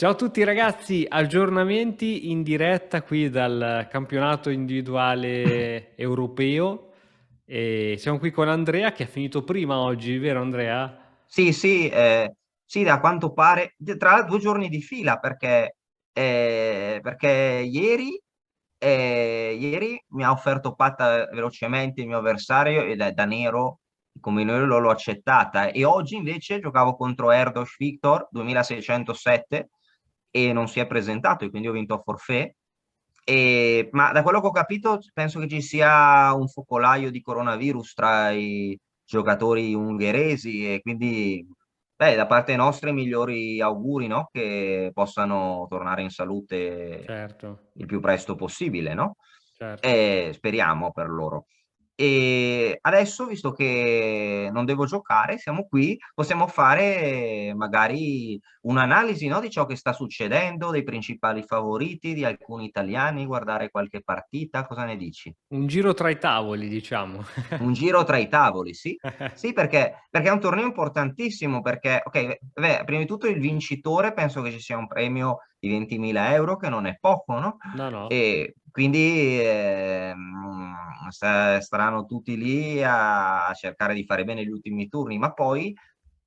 Ciao a tutti ragazzi, aggiornamenti in diretta qui dal campionato individuale europeo e siamo qui con Andrea che ha finito prima oggi, vero Andrea? Sì, sì, sì, da quanto pare, tra l'altro 2 giorni di fila perché ieri mi ha offerto patta velocemente il mio avversario e da nero come noi l'ho accettata e oggi invece giocavo contro Erdos Victor 2607 e non si è presentato e quindi ho vinto a forfait. Ma da quello che ho capito penso che ci sia un focolaio di coronavirus tra i giocatori ungheresi e quindi da parte nostra i migliori auguri, no? Che possano tornare in salute Certo, il più presto possibile, no? certo. E speriamo per loro. E adesso, visto che non devo giocare, siamo qui, possiamo fare magari un'analisi, no, di ciò che sta succedendo, dei principali favoriti, di alcuni italiani, guardare qualche partita, cosa ne dici? Un giro tra i tavoli, diciamo. Un giro tra i tavoli, sì. Sì, perché è un torneo importantissimo, perché, ok, beh, prima di tutto il vincitore penso che ci sia un premio di 20.000 euro, che non è poco, no? No, no. E quindi staranno tutti lì a cercare di fare bene gli ultimi turni, ma poi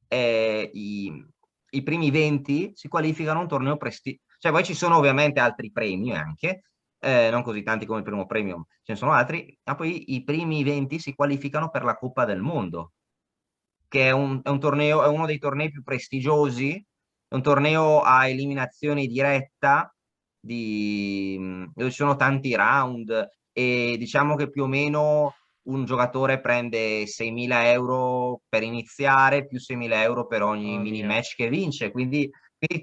i primi 20 si qualificano a un torneo prestigioso. Cioè, poi ci sono ovviamente altri premi anche, non così tanti come il primo premio, ce ne sono altri, ma poi i primi 20 si qualificano per la Coppa del Mondo, che è un torneo, è uno dei tornei più prestigiosi, è un torneo a eliminazione diretta, dove ci sono tanti round e diciamo che più o meno un giocatore prende 6.000 euro per iniziare, più 6.000 euro per ogni Mamma mini mia. match che vince, quindi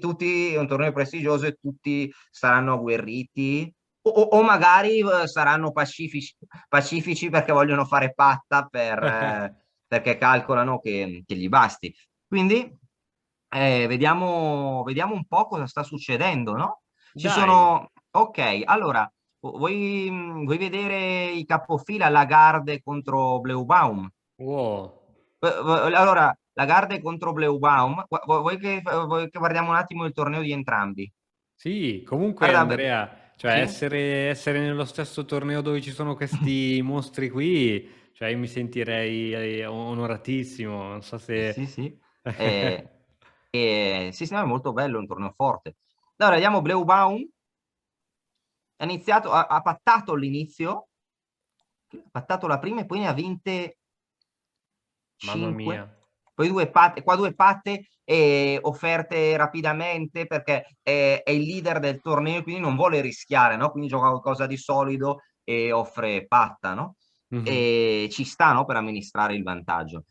tutti, è un torneo prestigioso e tutti saranno agguerriti o magari saranno pacifici perché vogliono fare patta perché calcolano che gli basti. Quindi vediamo un po' cosa sta succedendo, no? Ci Dai. sono. Ok, allora, vuoi vedere i capofila Lagarde contro Bleubaum? Wow. Allora, Lagarde contro Bleubaum, vuoi che guardiamo un attimo il torneo di entrambi? Sì, comunque Guarda, Andrea, cioè sì? essere nello stesso torneo dove ci sono questi mostri qui, cioè io mi sentirei onoratissimo, non so Sì, se... sì. Eh, sì, sì, no, è molto bello, è un torneo forte. Allora, vediamo Bleubaum. Ha iniziato, ha pattato all'inizio, ha pattato la prima e poi ne ha vinte Mamma 5. mia. Poi due patte, qua due patte offerte rapidamente perché è il leader del torneo e quindi non vuole rischiare, no? Quindi gioca qualcosa di solido e offre patta, no? Mhm. E ci sta, no? Per amministrare il vantaggio.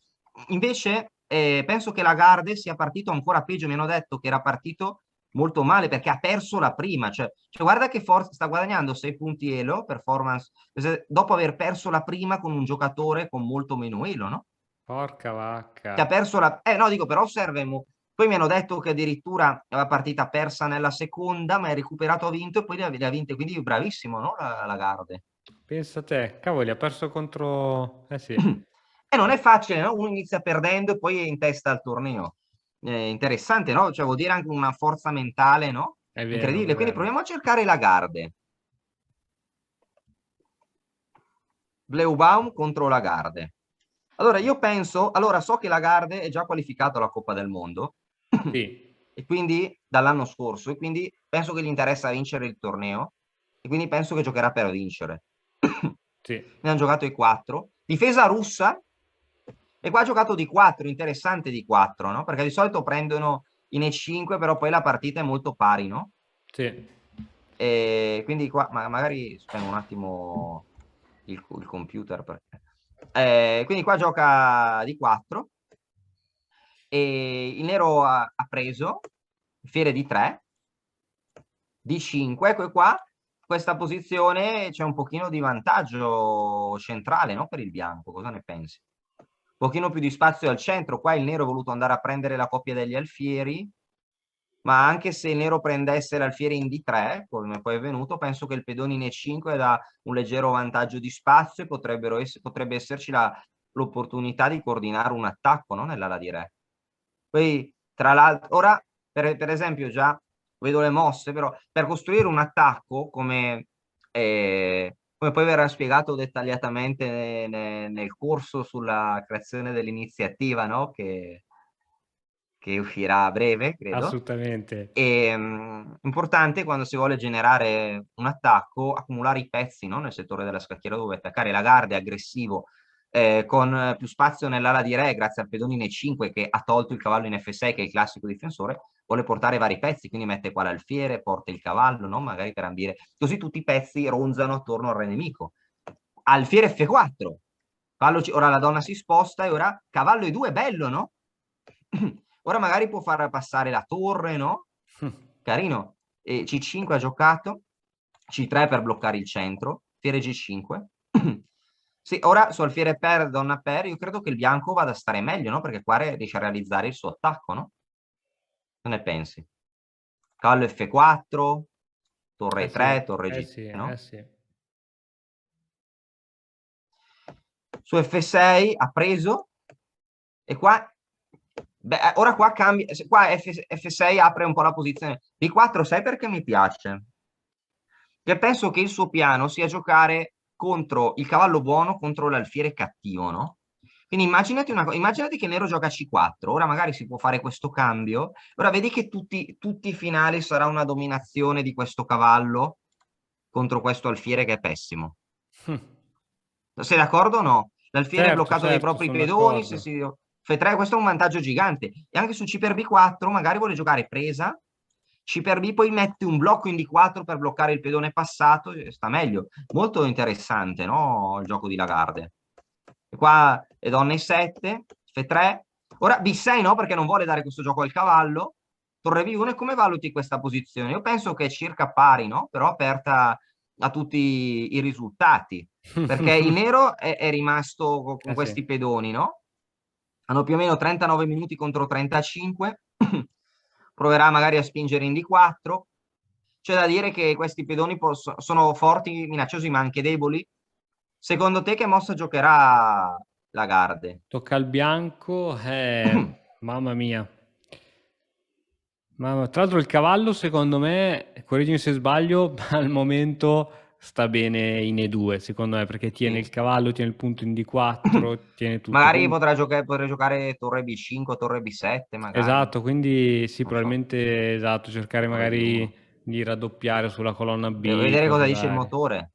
Invece, penso che Lagarde sia partito ancora peggio. Mi hanno detto che era partito molto male perché ha perso la prima. Cioè, guarda che forza, sta guadagnando 6 punti elo, performance, dopo aver perso la prima con un giocatore con molto meno elo, no? Porca vacca. Che ha perso la. No, dico, però serve. Poi mi hanno detto che addirittura è una partita persa nella seconda, ma è recuperato, ha vinto e poi le ha vinte. Quindi bravissimo, no? La Garde. Pensa a te, cavoli, ha perso contro... Eh sì, E non è facile, no? Uno inizia perdendo e poi è in testa al torneo. Interessante, no? Cioè, vuol dire anche una forza mentale, no? è vero, è Incredibile. Quindi vero. proviamo a cercare la Garde. Bleubaum contro Lagarde. Allora, io penso, allora so che Lagarde è già qualificato alla Coppa del Mondo Sì, e quindi dall'anno scorso, e quindi penso che gli interessa vincere il torneo e quindi penso che giocherà per vincere. sì. Ne hanno giocato i quattro. Difesa russa e qua ha giocato di 4, interessante di 4, no? Perché di solito prendono in E5, però poi la partita è molto pari, no? Sì. E quindi qua magari spengo un attimo il computer. Quindi qua gioca di 4 e il nero ha preso fiere di 3, di 5. Ecco qua, questa posizione c'è un pochino di vantaggio centrale, no? Per il bianco, cosa ne pensi? Un pochino più di spazio al centro, qua il nero ha voluto andare a prendere la coppia degli alfieri, ma anche se il nero prendesse l'alfiere in D3, come poi è venuto, penso che il pedone in E5 dà un leggero vantaggio di spazio e potrebbe esserci l'opportunità di coordinare un attacco, no? Nell'ala di re. Poi, tra l'altro, ora, per esempio, già vedo le mosse, però per costruire un attacco, come poi verrà spiegato dettagliatamente nel corso sulla creazione dell'iniziativa, no? Che uscirà a breve, credo. Assolutamente. Importante quando si vuole generare un attacco, accumulare i pezzi, no? Nel settore della scacchiera dove attaccare la guardia aggressivo con più spazio nell'ala di re, grazie al pedone in E5 che ha tolto il cavallo in F6, che è il classico difensore, vuole portare vari pezzi, quindi mette qua l'alfiere, porta il cavallo, no? Magari per ambire. Così tutti i pezzi ronzano attorno al re nemico. Alfiere F4. Ora la donna si sposta e ora cavallo E2, bello, no? Ora magari può far passare la torre, no? Carino. E C5 ha giocato, C3 per bloccare il centro, fiere G5. Sì, ora su alfiere per, donna per, io credo che il bianco vada a stare meglio, no? Perché qua riesce a realizzare il suo attacco, no? Cosa ne pensi? Cavallo F4, torre E3, torre Eh G3, sì, no? sì. Su F6 ha preso e qua ora qua cambia, qua F6 apre un po' la posizione. B4 sai perché mi piace? Che penso che il suo piano sia giocare contro il cavallo buono contro l'alfiere cattivo, no? Quindi immaginati immaginati che nero gioca C4, ora magari si può fare questo cambio, ora vedi che tutti i finali sarà una dominazione di questo cavallo contro questo alfiere che è pessimo. Sei d'accordo o no? L'alfiere è Certo, bloccato dai certo, propri sono pedoni, d'accordo. F3 questo è un vantaggio gigante. E anche su C per B4 magari vuole giocare presa, C per B poi mette un blocco in D4 per bloccare il pedone passato, sta meglio. Molto interessante, no? Il gioco di Lagarde. E qua è donna E7, F3. Ora B6 no, perché non vuole dare questo gioco al cavallo. Torre B1 e come valuti questa posizione? Io penso che è circa pari, no? Però aperta a tutti i risultati perché il nero è rimasto con Sì. questi pedoni, no? Hanno più o meno 39 minuti contro 35. Proverà magari a spingere in D4. C'è da dire che questi pedoni sono forti, minacciosi, ma anche deboli. Secondo te che mossa giocherà Lagarde? Tocca al bianco, mamma mia. Tra l'altro il cavallo, secondo me, correggimi se sbaglio, ma al momento sta bene in E2, secondo me, perché tiene Sì. il cavallo, tiene il punto in D4, tiene tutto. Magari Quindi, potrà giocare torre B5, torre B7, magari. esatto, quindi sì, Non so, probabilmente, esatto, cercare torre B1. magari di raddoppiare sulla colonna Devo B, vedere cosa cose dice il varie. motore.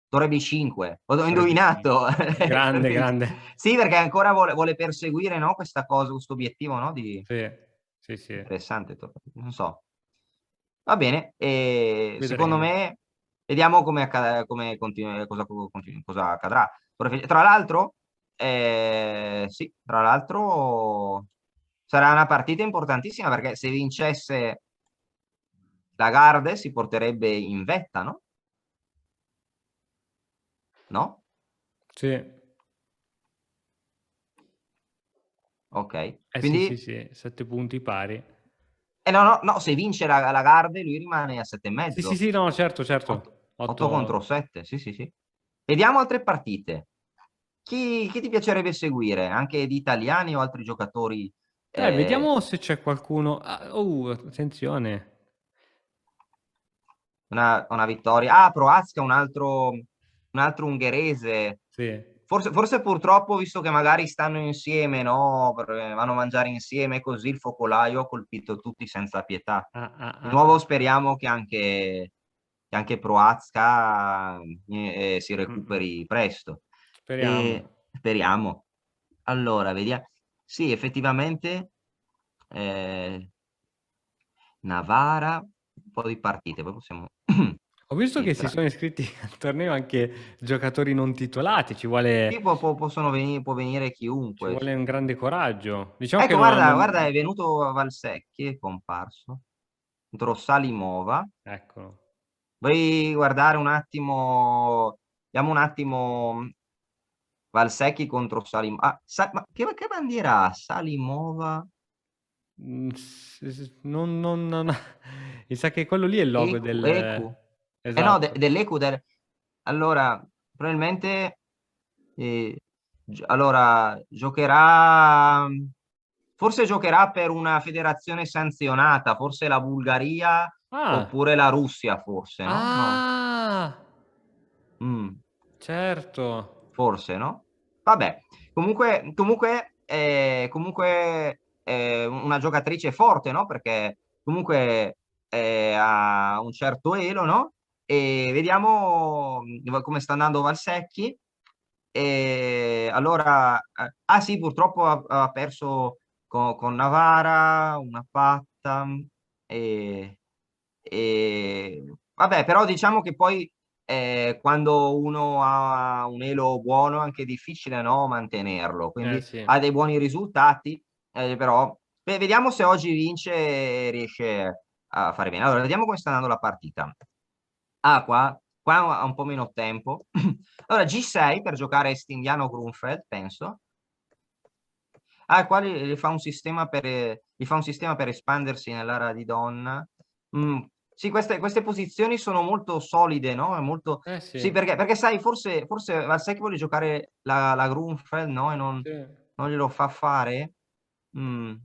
Torre B5. Ho 3B5. indovinato. Grande, grande. Sì, perché ancora vuole perseguire, no, questa cosa, questo obiettivo, no? Sì, sì, sì. Interessante. Non so. Va bene. E secondo Vedremo. me, vediamo cosa accadrà. Tra l'altro, sì, tra l'altro sarà una partita importantissima perché se vincesse Lagarde si porterebbe in vetta, no? No? Sì. Ok. Sì, sì, Quindi, sì, 7 punti pari. no, no, no, se vince la Lagarde lui rimane a 7 e Sì, sì, mezzo. sì, no, certo, 8, certo. 8 contro 8. 7, sì, sì, sì. Vediamo altre partite. Chi ti piacerebbe seguire? Anche di italiani o altri giocatori? Vediamo se c'è qualcuno. Attenzione. Una vittoria. Ah, Proazka, un altro ungherese. Sì. Forse purtroppo, visto che magari stanno insieme, no? Vanno a mangiare insieme, così il focolaio ha colpito tutti senza pietà. Ah, ah, Di ah, nuovo ah. speriamo che anche Proazka si Mm, mm. recuperi presto. Speriamo. E speriamo. Allora, vediamo. Sì, effettivamente eh, Navara, un po' di partite, poi possiamo... Ho visto Sì, che si sono iscritti al torneo anche giocatori non titolati. sì, può venire Ci chiunque. vuole un grande coraggio. Diciamo che Ecco, non guarda, hanno. guarda, è venuto Valsecchi, è comparso. Contro Salimova. Eccolo. Vuoi guardare un attimo? Vediamo un attimo Valsecchi contro Salimova. Ma che bandiera ha? Salimova? Mi sa che quello lì è il logo Ecu. del. No, Esatto. dell'Ecu. Allora, probabilmente allora forse giocherà per una federazione sanzionata, forse la Bulgaria Ah, oppure la Russia forse, no? No. ah, Mm. certo. Forse, no? Vabbè, comunque una giocatrice forte, no? Perché comunque ha un certo elo, no? E vediamo come sta andando Valsecchi. E allora, ah sì, purtroppo ha perso con Navara, una patta. E, vabbè, però diciamo che poi quando uno ha un elo buono è anche difficile, no, mantenerlo, quindi Sì. ha dei buoni risultati, però vediamo se oggi vince e riesce a fare bene. Allora, vediamo come sta andando la partita. Ah, qua ha un po' meno tempo. Allora, G6 per giocare Stindiano Grunfeld, penso. Ah, qua gli fa un sistema gli fa un sistema per espandersi nell'area di donna. Mm, sì, queste posizioni sono molto solide, no? È molto... Sì, Sì. perché sai, forse Valsecchi vuole giocare la Grunfeld, no? E Sì. non glielo fa fare. Mm.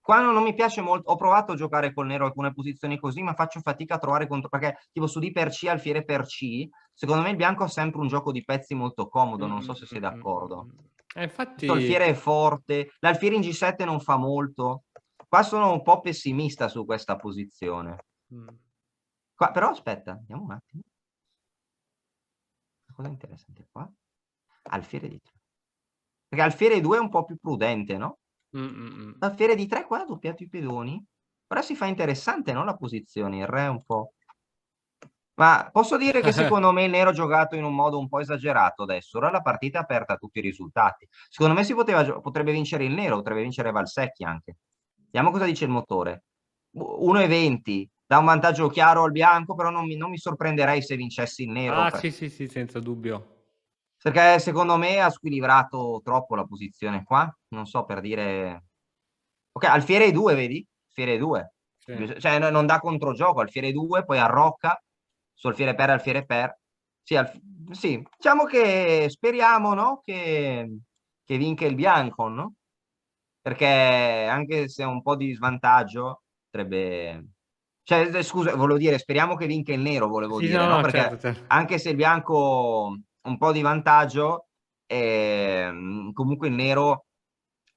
Qua non mi piace molto. Ho provato a giocare col nero alcune posizioni così, ma faccio fatica a trovare contro. Perché tipo su D per C, alfiere per C, secondo me il bianco ha sempre un gioco di pezzi molto comodo. Mm, Non mm, so se sei mm, mm, mm, d'accordo. mm. Questo alfiere Infatti, è forte, l'alfiere in G7 non fa molto. Qua sono un po' pessimista su questa posizione. mm. Qua, però aspetta, vediamo un attimo. Cosa interessante qua? Alfiere di 3. Perché alfiere 2 è un po' più prudente, no? Mm, mm, mm. Alfiere di 3 qua ha doppiato i pedoni. Ora si fa interessante, no? La posizione, il re è un po'... Ma posso dire che secondo me il nero ha giocato in un modo un po' esagerato adesso. Ora la partita è aperta a tutti i risultati. Secondo me potrebbe vincere il nero, potrebbe vincere Valsecchi anche. Vediamo cosa dice il motore. 1,20 dà un vantaggio chiaro al bianco, però non mi sorprenderei se vincessi il nero, Ah, sì, sì, sì, senza dubbio. perché secondo me ha squilibrato troppo la posizione qua. Non so per dire... Ok, alfiere 2, vedi? Alfiere 2. Sì. Cioè non dà controgioco, alfiere 2, poi arrocca su alfiere per. Sì, sì, diciamo che speriamo, no? Che vinca il bianco, no? Perché anche se ha un po' di svantaggio, potrebbe... Cioè, scusa, volevo dire, speriamo che vinca il nero, volevo Sì, dire, no, no? no, certo, Perché certo. anche se il bianco ha un po' di vantaggio, comunque il nero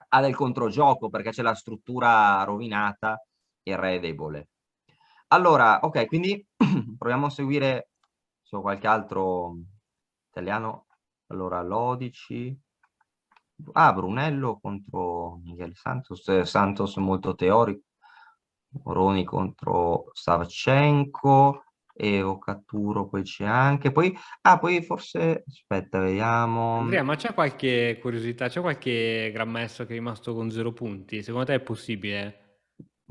ha del controgioco perché c'è la struttura rovinata e il re è debole. Allora, ok, quindi proviamo a seguire se ho qualche altro italiano. Allora, Lodici. Ah, Brunello contro Miguel Santos. Santos molto teorico. Moroni contro Savchenko. E Ocaturo poi c'è anche. Poi forse... Aspetta, vediamo. Andrea, ma c'è qualche curiosità, c'è qualche gran maestro che è rimasto con 0 punti? Secondo te è possibile?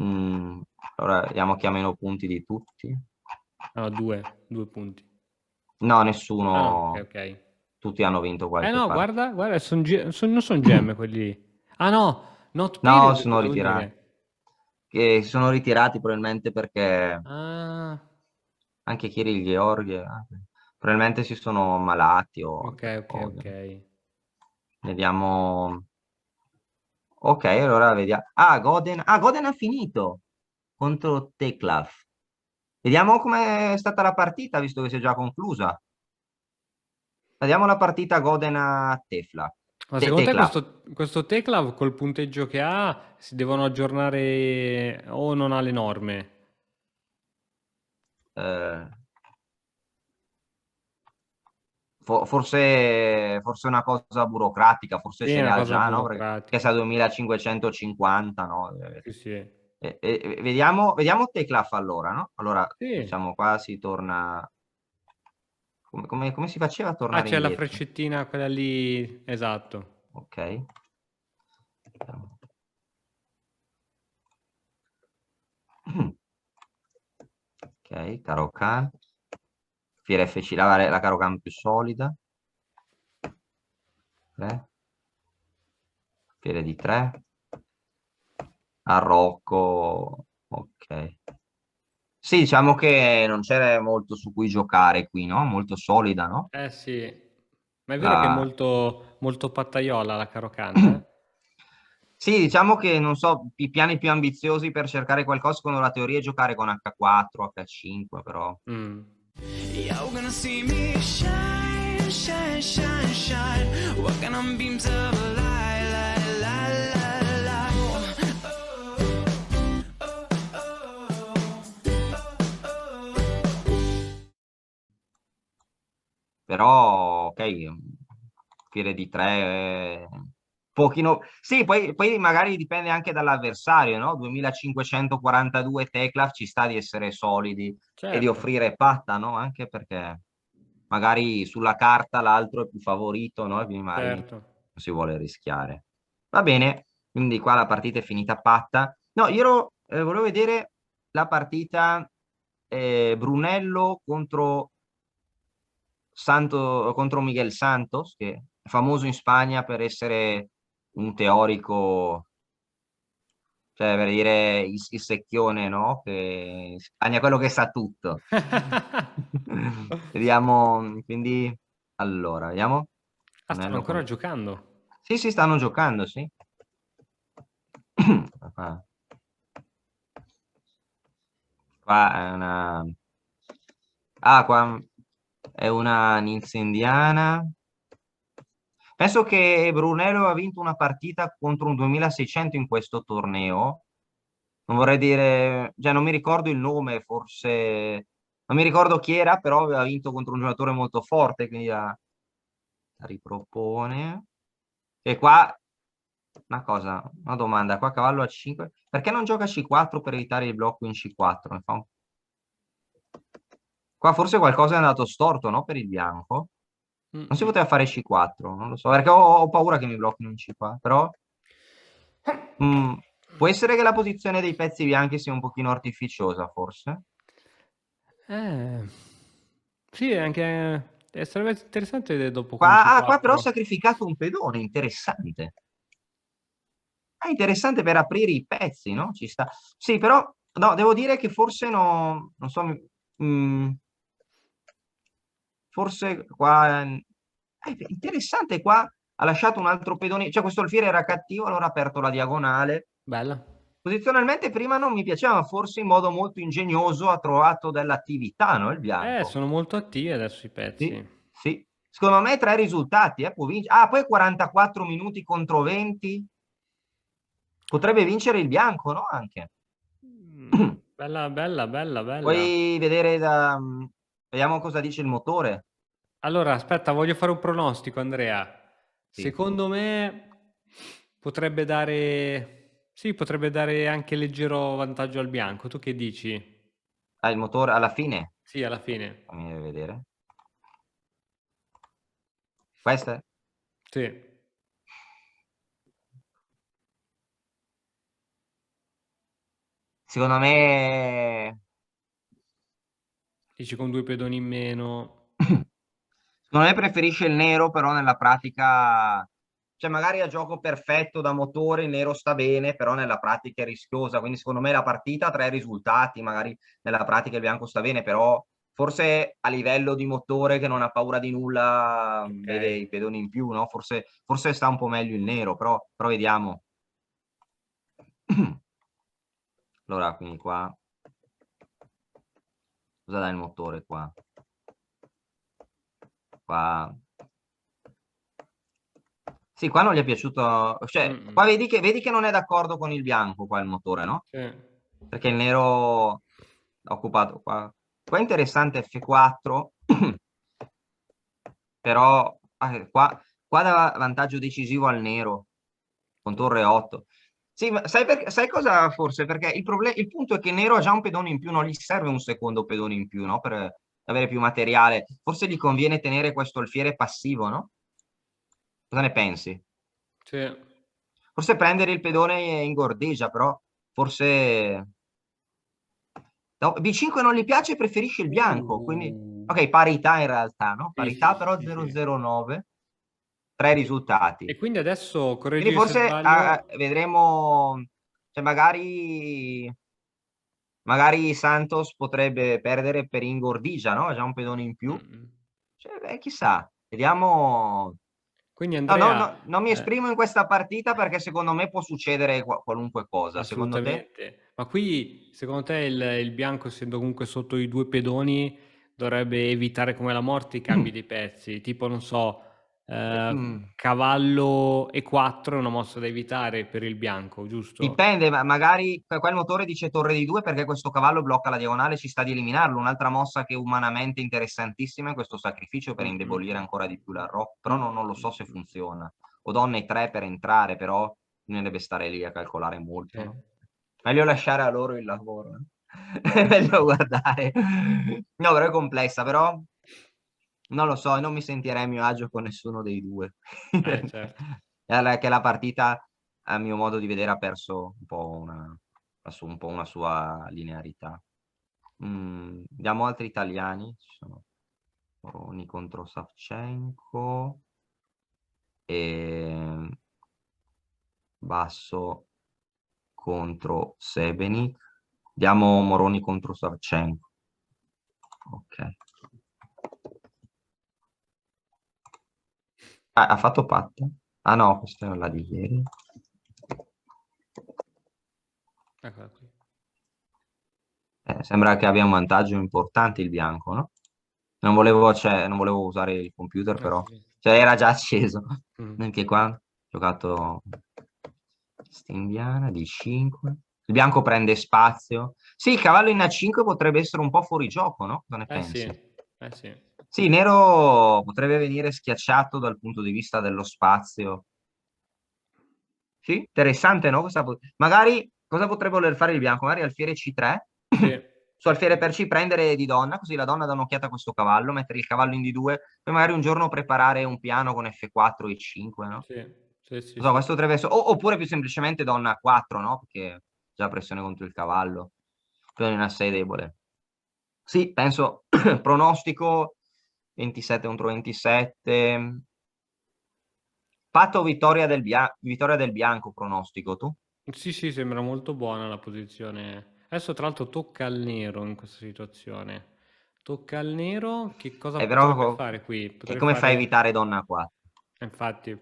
Mm, allora, vediamo chi ha meno punti di tutti. No, 2 punti. No, Ah no, ok, nessuno. ok. Tutti hanno vinto qualche No, partita. guarda, guarda, non sono gemme quelli lì. Ah no, not No, period, sono cosa vuol ritirati. dire? Che si sono ritirati probabilmente perché Ah, anche Kirill Georgi probabilmente si sono ammalati o ok, altre ok, ok. cose. Vediamo. Ok, allora vediamo. Ah, Goden. Ah, Goden ha finito contro Teklav. Vediamo com'è stata la partita, visto che si è già conclusa. Vediamo la partita Godena-Tefla. Ma secondo te Tecla. questo Tecla col punteggio che ha si devono aggiornare o non ha le norme? Eh, forse è una cosa burocratica, forse Sì, è ce le una ha cosa già, no? Perché burocratica. sa 2550, no? Sì, sì. Vediamo Teclaf allora, no? Allora, Sì. diciamo qua si torna... Come si faceva a Ah, tornare c'è la indietro? freccettina, quella lì, esatto. Ok. Ok, Caro-Can. Fiera FC, la Caro-Can più solida. 3. Fiere di 3. A Rocco. Ok. Sì, diciamo che non c'era molto su cui giocare qui, no? Molto solida, no? Eh sì, ma è vero che è La... molto, molto pattaiola la Caro-Can, eh? Sì, diciamo che non so, i piani più ambiziosi per cercare qualcosa secondo la teoria è giocare con H4, H5, però. Mm. You're gonna see me shine, shine, shine, shine. Walking on beams of light, light, light, light, light. Però, ok, fiere di tre, pochino. Sì, poi magari dipende anche dall'avversario, no? 2542 Tecla ci sta di essere solidi e di Certo, offrire patta, no? Anche perché magari sulla carta l'altro è più favorito, no? E quindi magari non certo. si vuole rischiare. Va bene, quindi qua la partita è finita patta. No, volevo vedere la partita Brunello contro Miguel Santos, che è famoso in Spagna per essere un teorico, cioè per dire il secchione, no? Che in Spagna è quello che sa tutto. Vediamo, quindi, allora, vediamo. Ah, stanno Brunello ancora giocando. Sì, sì, stanno giocando, sì. Qua qua è una. Ah, qua è una Nizza indiana. Penso che Brunello ha vinto una partita contro un 2600 in questo torneo. Non vorrei dire, cioè non mi ricordo il nome, forse non mi ricordo chi era, però aveva vinto contro un giocatore molto forte, quindi la ripropone. E qua una cosa, una domanda, qua cavallo a 5, perché non gioca C4 per evitare il blocco in C4? Qua forse qualcosa è andato storto, no? Per il bianco. Non si Mm-mm. poteva fare C4, non lo so, perché ho paura che mi blocchino in C4, però mm, può essere che la posizione dei pezzi bianchi sia un pochino artificiosa, forse. Eh, sì, sarebbe interessante vedere dopo con Qua però ho C4. sacrificato un pedone, interessante. È interessante per aprire i pezzi, no? Ci sta. Sì, però, no, devo dire che forse no, non so, mm, forse qua. È interessante, qua ha lasciato un altro pedone, cioè questo alfiere era cattivo, allora ha aperto la diagonale. Bella. Posizionalmente prima non mi piaceva, ma forse in modo molto ingegnoso ha trovato dell'attività, no? Il bianco. Sono molto attivi adesso i Sì, pezzi. sì. Secondo me tre risultati, può vincere. Ah, poi 44 minuti contro 20. Potrebbe vincere il bianco, no? Anche. Bella, bella, bella, bella. Puoi vedere da. Vediamo cosa dice il motore. Allora, aspetta, voglio fare un pronostico, Andrea. Sì. Secondo me potrebbe dare, sì, potrebbe dare anche leggero vantaggio al bianco. Tu che dici? Ah, il motore alla fine. Sì, alla fine. Fammi vedere. Questo è. Sì. Secondo me. Dici con due pedoni in meno. Secondo me preferisce il nero, però nella pratica, cioè magari a gioco perfetto da motore, il nero sta bene, però nella pratica è rischiosa. Quindi secondo me la partita ha tre risultati, magari nella pratica il bianco sta bene, però forse a livello di motore che non ha paura di nulla, Ok. vede i pedoni in più, no? Forse sta un po' meglio il nero, però vediamo. Allora, quindi qua, cosa dà il motore qua? Qua. Sì, qua non gli è piaciuto, cioè, Mm-mm. qua vedi che non è d'accordo con il bianco, qua il motore, no? Sì. Perché il nero ha occupato qua. Qua è interessante F4, però qua dà vantaggio decisivo al nero, con torre 8. Sì, ma sai cosa forse? Perché il punto è che il nero ha già un pedone in più, non gli serve un secondo pedone in più, no? Per avere più materiale. Forse gli conviene tenere questo alfiere passivo, no? Cosa ne pensi? Sì. Forse prendere il pedone ingordiggia, però forse. No, B5 non gli piace, preferisce il bianco, quindi. Uh. Ok, parità in realtà, no? Sì, sì, Parità sì, però sì, sì. 009, tre risultati. E quindi adesso, Quindi correggimi se forse sbaglio. vedremo, cioè magari Santos potrebbe perdere per ingordigia, no? Ha già un pedone in più. Mm. Cioè, chissà, vediamo. Quindi No, no, Andrea, no, non mi esprimo in questa partita perché secondo me può succedere qualunque cosa. Secondo te? assolutamente. Ma qui, secondo te, il bianco, essendo comunque sotto i due pedoni, dovrebbe evitare come la morte i cambi dei pezzi? Tipo, non so, Mm. cavallo E4 è una mossa da evitare per il bianco, giusto? Dipende, magari quel motore dice torre di 2 perché questo cavallo blocca la diagonale, ci sta di eliminarlo. Un'altra mossa che è umanamente interessantissima è questo sacrificio per Mm, mm, indebolire mm. ancora di più la Rock, però Mm, non lo so mm, se mm. funziona. O donne 3 per entrare, però ne deve stare lì a calcolare Sì. molto, no? Meglio lasciare a loro il lavoro. È meglio guardare. No, però è complessa, però non lo so, non mi sentirei a mio agio con nessuno dei due. Certo. Che la partita, a mio modo di vedere, ha perso un po' una sua linearità. Vediamo altri italiani. Ci sono Moroni contro Savchenko e Basso contro Sebenik. Diamo Moroni contro Savchenko. Ok. Ha fatto patta? Ah no, questa è la di ieri. Eccola qui. Sembra che abbia un vantaggio importante il bianco, no? Non volevo usare il computer, però Sì. cioè, era già acceso. Mm. Anche qua ho giocato Stindiana di 5. Il bianco prende spazio. Sì, il cavallo in A5 potrebbe essere un po' fuori gioco, no? Cosa ne Sì, pensi? sì. Sì, nero potrebbe venire schiacciato dal punto di vista dello spazio. Sì, interessante, no? Magari cosa potrebbe voler fare il bianco? Magari alfiere C3, Sì, su alfiere per C prendere di donna, così la donna dà un'occhiata a questo cavallo, mettere il cavallo in D2, poi magari un giorno preparare un piano con F4 e 5, no? sì, sì, sì, Non so, sì. questo potrebbe essere... oppure più semplicemente donna 4, no? Perché già pressione contro il cavallo, più in assai debole. Sì, penso, pronostico 27 contro 27. Fatto vittoria del bianco, pronostico, tu? Sì, sì, sembra molto buona la posizione. Adesso tra l'altro tocca al nero in questa situazione. Tocca al nero, che cosa È potrebbe vero, fare qui? e Potrebbe come fai a fare, evitare donna 4? infatti,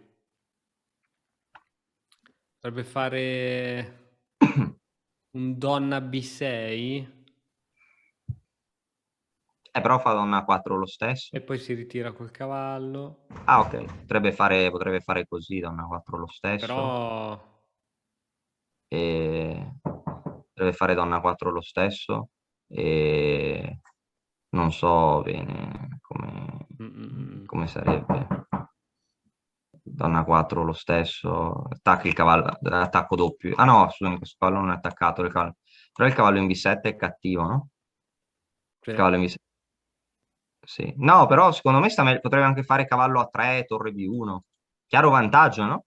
potrebbe fare un donna B6 Però fa donna 4 lo stesso. e poi si ritira col cavallo. Ah, ok, potrebbe fare così, donna 4 lo Però stesso. E potrebbe fare donna 4 lo stesso. E non so bene mm, mm, mm. come sarebbe. Donna 4 lo stesso. Attacca il cavallo, attacco doppio. Ah no, scusami, questo cavallo non è attaccato. Però il cavallo in B7 è cattivo, no? Il Sì, cavallo in B7. Sì. No, però secondo me potrebbe anche fare cavallo A3, torre B1. Chiaro vantaggio, no?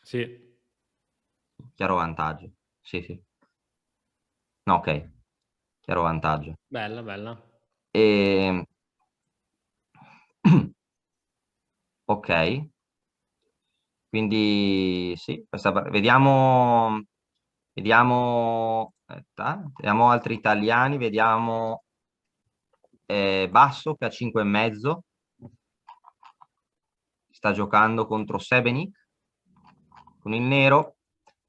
sì, Chiaro vantaggio. Sì, sì. No, ok. Chiaro vantaggio. bella, bella. E... Ok. Quindi sì, vediamo altri italiani, vediamo Basso che ha 5 e mezzo. Sta giocando contro Sebenik con il nero.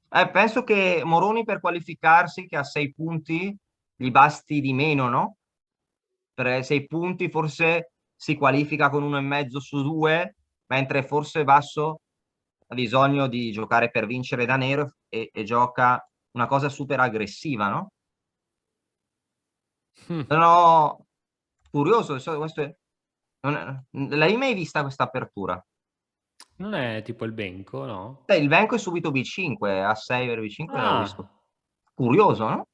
Penso che Moroni per qualificarsi, che ha 6 punti, gli basti di meno, no? Per 6 punti forse si qualifica con 1,5 su 2, mentre forse Basso ha bisogno di giocare per vincere da nero e gioca una cosa super aggressiva, no? Mm. Sono curioso, l'hai mai vista questa apertura? Non è tipo il Benco, no? Il Venco è subito B5, a 6 per B5 l'avevo visto. Ah, Curioso, no?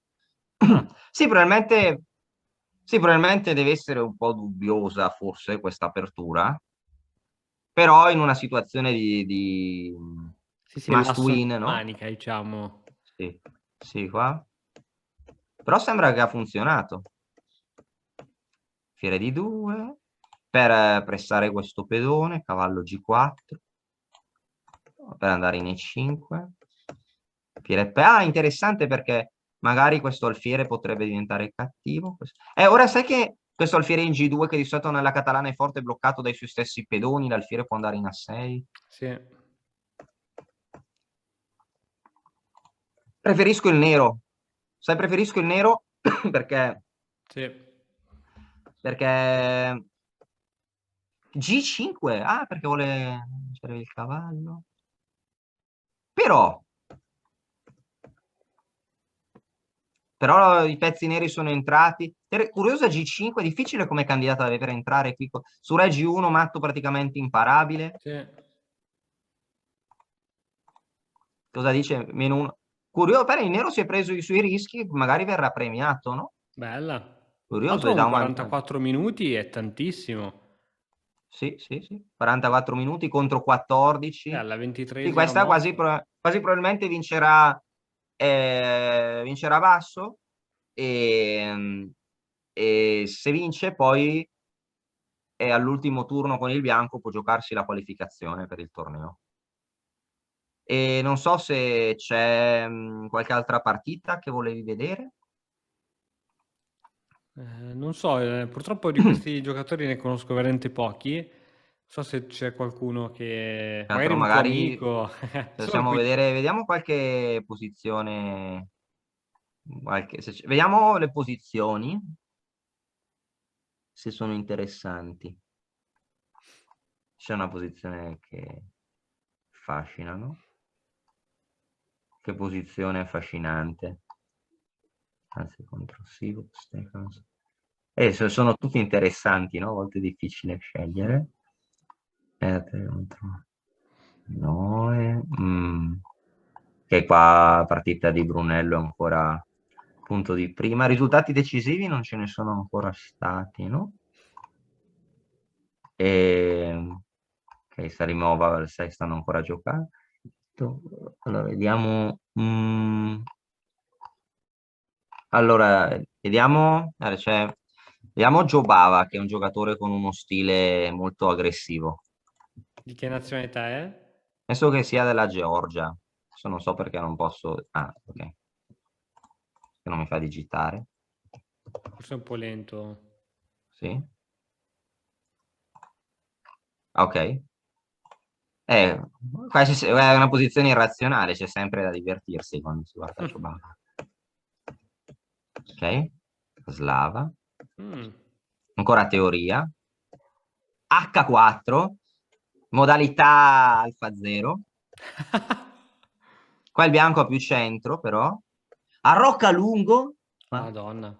ah, Sì, probabilmente deve essere un po' dubbiosa forse questa apertura, però in una situazione di sì, sì, must l'asso di win, no? manica, diciamo. Sì, sì, qua. Però sembra che ha funzionato. Fiere di 2 per pressare questo pedone, cavallo G4 per andare in E5. Ah, interessante perché magari questo alfiere potrebbe diventare cattivo. Ora sai che Questo alfiere in G2 che di solito nella catalana è forte bloccato dai suoi stessi pedoni, l'alfiere può andare in A6. Sì. Preferisco il nero. Sai, preferisco il nero perché Sì. G5, perché vuole vincere il cavallo. Però i pezzi neri sono entrati. Curiosa G5, difficile come candidata per entrare qui. Su Re G1, matto praticamente imparabile. Sì. Cosa dice? Meno 1. Curioso, però il nero si è preso i suoi rischi, magari verrà premiato, no? Bella. Tra Curioso, l'altro gli dà un un vantaggio. 44 minuti è tantissimo. Sì. 44 minuti contro 14. Alla Sì, 23esima questa mossa. quasi probabilmente vincerà basso e se vince poi all'ultimo turno con il bianco può giocarsi la qualificazione per il torneo. E non so se c'è qualche altra partita che volevi vedere. Non so, purtroppo di questi giocatori ne conosco veramente pochi. Non so se c'è qualcuno che... magari un tuo Magari amico. Solo possiamo qui. vedere, vediamo qualche posizione. Vediamo le posizioni, se sono interessanti. C'è una posizione che affascina, no? Che posizione affascinante. Anzi, contro Sivos, sono tutti interessanti, no? A volte è difficile scegliere. 9. Che qua partita di Brunello è ancora punto di prima. Risultati decisivi non ce ne sono ancora stati, no? Ok, Sarimova, il 6 stanno ancora a giocare. Allora, vediamo. Allora, vediamo. Vediamo Jobava, che è un giocatore con uno stile molto aggressivo. Di che nazionalità è? Penso che sia della Georgia. Adesso non so perché non posso... ok. Che non mi fa digitare. Forse è un po' lento. Sì. Ok. Qua è una posizione irrazionale, c'è sempre da divertirsi quando si guarda Jobava. Ok. Slava. Ancora teoria. H4. Modalità alfa 0. Qua il bianco ha più centro, però. Arrocca lungo. Madonna.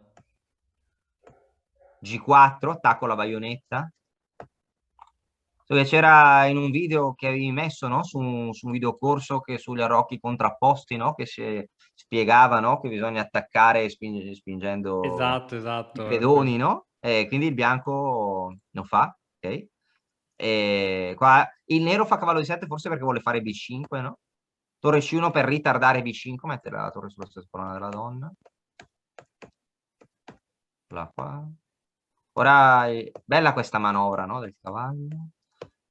G4, attacco la baionetta. So che c'era in un video che avevi messo, no? Su un videocorso che sugli arrocchi contrapposti, no? Che si spiegava, no? Che bisogna attaccare spingendo Esatto. i pedoni, no? Quindi il bianco lo fa, ok? Qua il nero fa cavallo di 7 forse perché vuole fare B5, no? Torre C1 per ritardare B5, mettere la torre sulla stessa colonna della donna. Là qua. Ora è bella questa manovra, no? Del cavallo.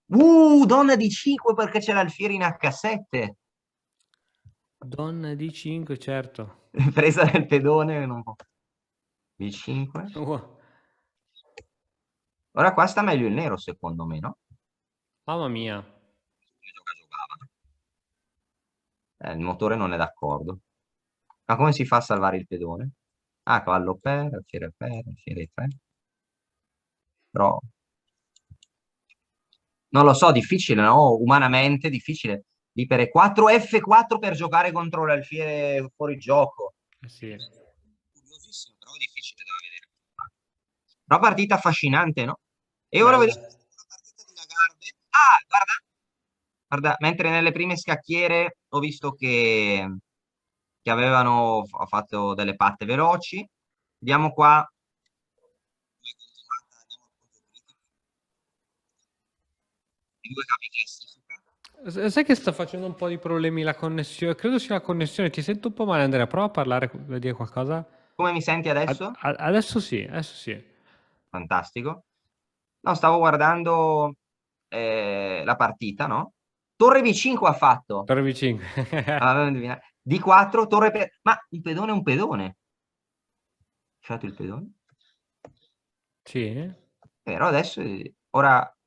Donna di 5 perché c'è l'alfiere in H7. Donna di 5, certo. Presa del pedone. Non... B5. Ora qua sta meglio il nero, secondo me, no? Mamma mia. Il motore non è d'accordo. Ma come si fa a salvare il pedone? Cavallo per, alfiere 3. Però... non lo so, difficile, no? Umanamente difficile. B per E4, F4 per giocare contro l'alfiere fuori gioco. Sì. Curiosissimo, però difficile da vedere. Però partita affascinante, no? E ora vediamo la partita di Lagarde. Guarda, mentre nelle prime scacchiere ho visto che avevano fatto delle patte veloci. Vediamo qua. I due capi classifica. Sai che sta facendo un po' di problemi la connessione? Credo sia la connessione. Ti sento un po' male, Andrea. Prova a parlare, a dire qualcosa. Come mi senti adesso? Adesso sì, adesso sì. Fantastico. No, stavo guardando la partita, no? Torre B5 ha fatto. Torre B5. D4, torre per... Ma un pedone è un pedone. Lasciato il pedone. Sì. Però adesso, ora,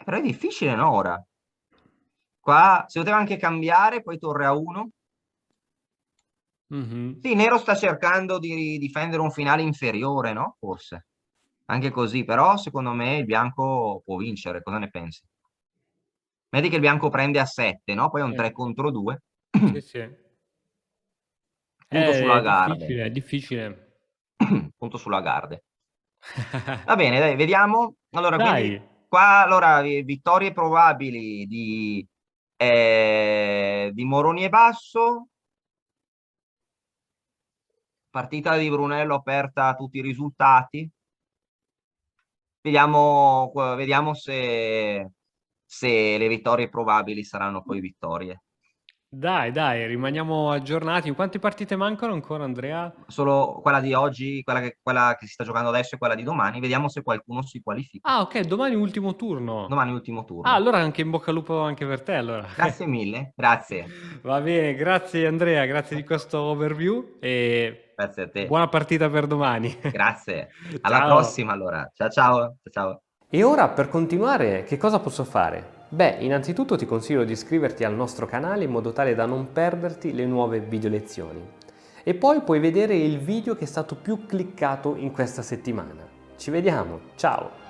però è difficile, no? Ora, qua si poteva anche cambiare, poi torre a 1. Mhm. Sì, Nero sta cercando di difendere un finale inferiore, no? Forse. Anche così, però secondo me il bianco può vincere, cosa ne pensi? Vedi che il bianco prende a 7, no? Poi è un 3 contro 2. Sì, sì. Punto È sulla Garde. difficile, è difficile. Punto sulla Garde. Va bene, dai, vediamo. Allora, quindi Dai, qua, allora, vittorie probabili di Moroni e Basso. Partita di Brunello aperta a tutti i risultati. Vediamo se le vittorie probabili saranno poi vittorie. dai, rimaniamo aggiornati. Quante partite mancano ancora, Andrea? Solo quella di oggi, quella che si sta giocando adesso e quella di domani. Vediamo se qualcuno si qualifica. Ah, ok, domani ultimo turno. Domani ultimo Ah, turno. allora anche in bocca al lupo anche per te, allora. Grazie mille, grazie. Va bene, grazie Andrea, grazie di questo overview e Grazie a te. buona partita per domani. Grazie. Alla Ciao. prossima allora. Ciao ciao. Ciao ciao. E ora per continuare che cosa posso fare? Beh, innanzitutto ti consiglio di iscriverti al nostro canale in modo tale da non perderti le nuove video lezioni. E poi puoi vedere il video che è stato più cliccato in questa settimana. Ci vediamo, ciao!